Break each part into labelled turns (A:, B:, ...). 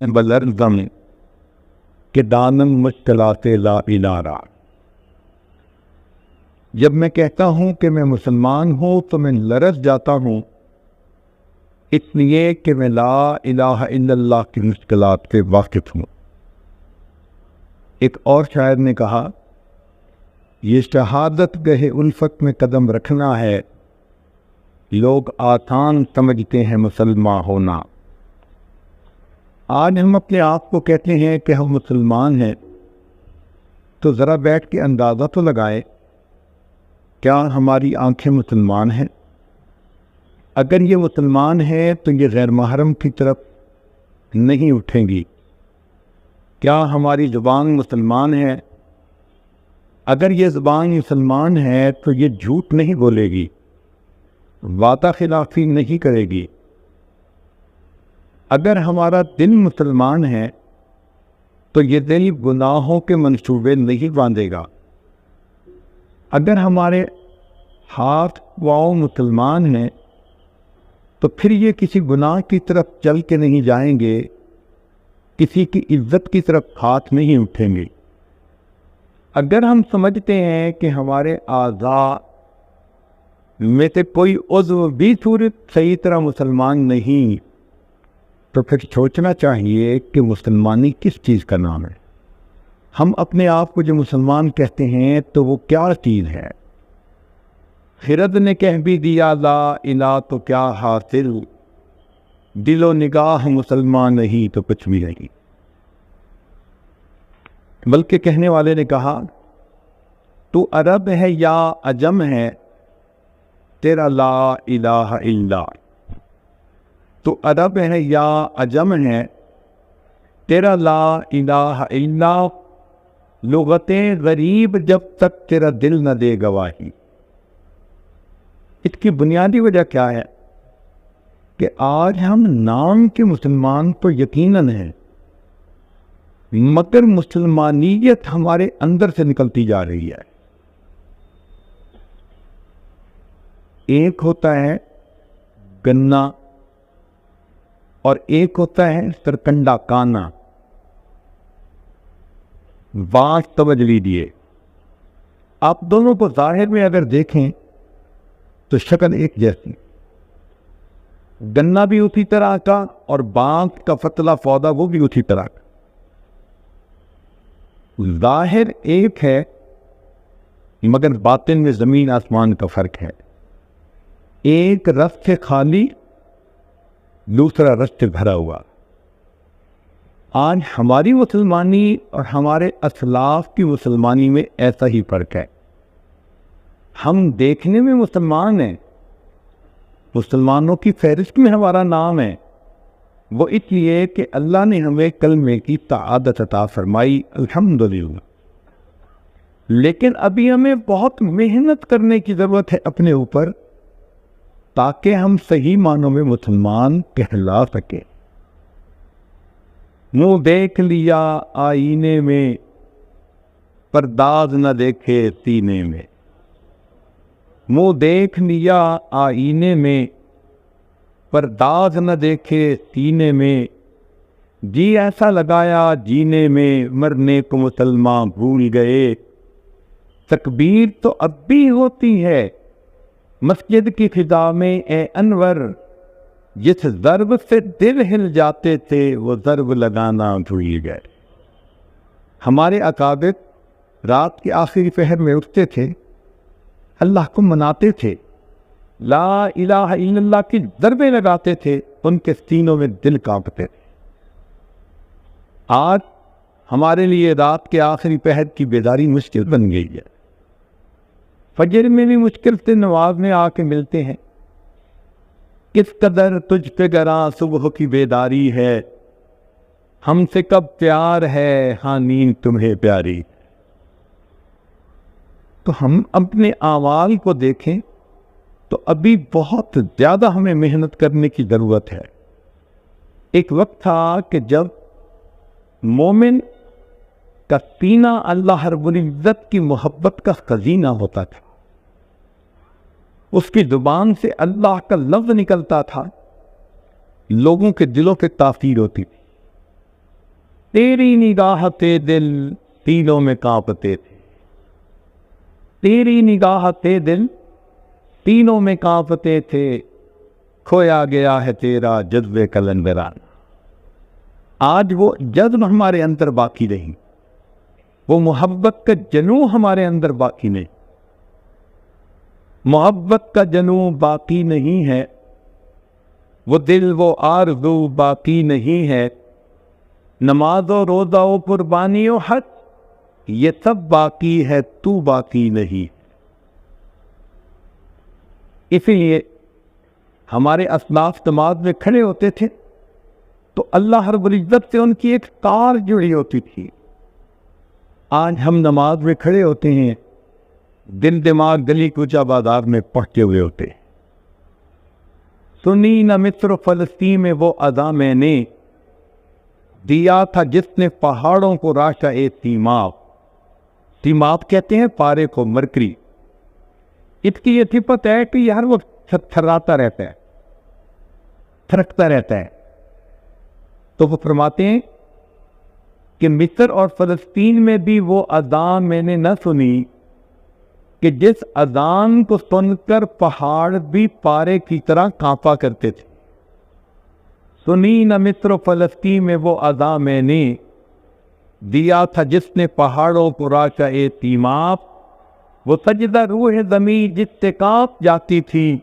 A: بلرزم کہ دانم مشکلات لا الارا۔ جب میں کہتا ہوں کہ میں مسلمان ہوں تو میں لرز جاتا ہوں، اس لیے کہ میں لا الہ الا اللہ کی مشکلات سے واقف ہوں۔ ایک اور شاعر نے کہا، یہ شہادت گہے الفت میں قدم رکھنا ہے، لوگ آسان سمجھتے ہیں مسلمان ہونا۔ آج ہم اپنے آپ کو کہتے ہیں کہ ہم مسلمان ہیں، تو ذرا بیٹھ کے اندازہ تو لگائیں، کیا ہماری آنکھیں مسلمان ہیں؟ اگر یہ مسلمان ہیں تو یہ غیر محرم کی طرف نہیں اٹھیں گی۔ کیا ہماری زبان مسلمان ہے؟ اگر یہ زبان مسلمان ہے تو یہ جھوٹ نہیں بولے گی، وعدہ خلافی نہیں کرے گی۔ اگر ہمارا دل مسلمان ہے تو یہ دل گناہوں کے منصوبے نہیں باندھے گا۔ اگر ہمارے ہاتھ پاؤں مسلمان ہیں تو پھر یہ کسی گناہ کی طرف چل کے نہیں جائیں گے، کسی کی عزت کی طرف ہاتھ نہیں اٹھیں گے۔ اگر ہم سمجھتے ہیں کہ ہمارے اعضاء میں سے کوئی عضو بھی صورت صحیح طرح مسلمان نہیں، تو پھر سوچنا چاہیے کہ مسلمانی کس چیز کا نام ہے۔ ہم اپنے آپ کو جو مسلمان کہتے ہیں تو وہ کیا چیز ہے؟ خرد نے کہہ بھی دیا لا الہ تو کیا حاصل، دل و نگاہ مسلمان نہیں تو کچھ بھی نہیں۔ بلکہ کہنے والے نے کہا، تو عرب ہے یا عجم ہے، تیرا لا الہ الا۔ تو عرب ہے یا عجم ہے، تیرا لا الہ الا، لغت غریب جب تک تیرا دل نہ دے گواہی۔ اس کی بنیادی وجہ کیا ہے کہ آج ہم نام کے مسلمان تو یقیناً ہیں، مگر مسلمانیت ہمارے اندر سے نکلتی جا رہی ہے۔ ایک ہوتا ہے گنا اور ایک ہوتا ہے سرکنڈا کانا۔ بات توجہ لیجیے، آپ دونوں کو ظاہر میں اگر دیکھیں تو شکل ایک جیسی، گنا بھی اسی طرح کا اور بانس کا فتلہ پودا وہ بھی اسی طرح کا۔ ظاہر ایک ہے مگر باطن میں زمین آسمان کا فرق ہے۔ ایک رس سے خالی، دوسرا رس سے بھرا ہوا۔ آج ہماری مسلمانی اور ہمارے اسلاف کی مسلمانی میں ایسا ہی فرق ہے۔ ہم دیکھنے میں مسلمان ہیں، مسلمانوں کی فہرست میں ہمارا نام ہے، وہ اس لیے کہ اللہ نے ہمیں کلمے کی سعادت عطا فرمائی، الحمدللہ۔ لیکن ابھی ہمیں بہت محنت کرنے کی ضرورت ہے اپنے اوپر، تاکہ ہم صحیح معنوں میں مسلمان کہلا سکیں۔ منہ دیکھ لیا آئینے میں، پرداز نہ دیکھے سینے میں۔ منہ دیکھ لیا آئینے میں، پرداز نہ دیکھے سینے میں۔ جی ایسا لگایا جینے میں، مرنے کو مسلمان بھول گئے۔ تکبیر تو اب بھی ہوتی ہے مسجد کی فضا میں اے انور، جس ضرب سے دل ہل جاتے تھے وہ ضرب لگانا بھول گئے۔ ہمارے اکابر رات کے آخری پہر میں اٹھتے تھے، اللہ کو مناتے تھے، لا الہ الا اللہ کی ضربیں لگاتے تھے، ان کے سینوں میں دل کانپتے تھے۔ آج ہمارے لیے رات کے آخری پہر کی بیداری مشکل بن گئی ہے۔ فجر میں بھی مشکل سے نماز میں آ کے ملتے ہیں۔ کس قدر تجھ پہ گراں صبح کی بیداری ہے، ہم سے کب پیار ہے ہاں نیند تمہیں پیاری۔ تو ہم اپنے اعمال کو دیکھیں تو ابھی بہت زیادہ ہمیں محنت کرنے کی ضرورت ہے۔ ایک وقت تھا کہ جب مومن کا سینہ اللہ رب العزت کی محبت کا خزینہ ہوتا تھا، اس کی زبان سے اللہ کا لفظ نکلتا تھا، لوگوں کے دلوں پہ تاثیر ہوتی تھی۔ تیری نگاہتے دل تینوں میں کانپتے تھے، تیری نگاہتے دل تینوں میں کانپتے تھے، کھویا گیا ہے تیرا جذب کلندرانہ۔ آج وہ جذب ہمارے اندر باقی نہیں، وہ محبت کا جنوں ہمارے اندر باقی نہیں، محبت کا جنوں باقی نہیں ہے، وہ دل وہ آرزو باقی نہیں ہے، نماز و روزہ و قربانی و حج یہ سب باقی ہے، تو باقی نہیں۔ اسی لیے ہمارے اسلاف نماز میں کھڑے ہوتے تھے تو اللہ رب العزت سے ان کی ایک تار جڑی ہوتی تھی۔ آج ہم نماز میں کھڑے ہوتے ہیں، دل دماغ گلی کوچہ بازار میں پہنچے ہوئے ہوتے ہیں۔ سنی نہ مصر فلسطین میں وہ ادا میں نے دیا تھا جس نے پہاڑوں کو راشا سیماب، سیماب کہتے ہیں پارے کو، مرکری۔ اس کی یہ صفت ہے کہ یہ ہر وقت تھراتا رہتا ہے، تھرکتا رہتا ہے۔ تو وہ فرماتے ہیں کہ مصر اور فلسطین میں بھی وہ اذان میں نے نہ سنی کہ جس اذان کو سن کر پہاڑ بھی پارے کی طرح کانپا کرتے تھے۔ سنی نہ مصر و فلسطین میں وہ اذان میں نے دیا تھا جس نے پہاڑوں کو راشا سیماب، وہ سجدہ روح زمین جس سے کانپ جاتی تھی،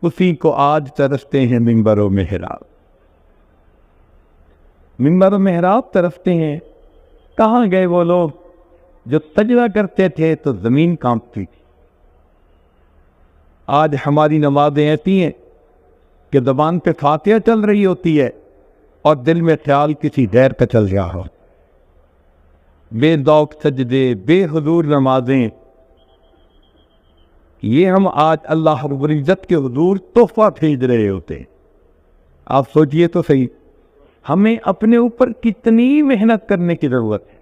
A: اسی کو آج ترستے ہیں منبر و محراب۔ منبر و محراب ترستے ہیں۔ کہاں گئے وہ لوگ جو سجدہ کرتے تھے تو زمین کانپتی تھی؟ آج ہماری نمازیں ایسی ہیں کہ زبان پہ فاتحہ چل رہی ہوتی ہے اور دل میں خیال کسی غیر کا چل رہا ہو، بے ذوق سجدے، بے حضور نمازیں۔ یہ ہم آج اللہ رب العزت کے حضور تحفہ بھیج رہے ہوتے ہیں۔ آپ سوچئے تو صحیح، ہمیں اپنے اوپر کتنی محنت کرنے کی ضرورت ہے۔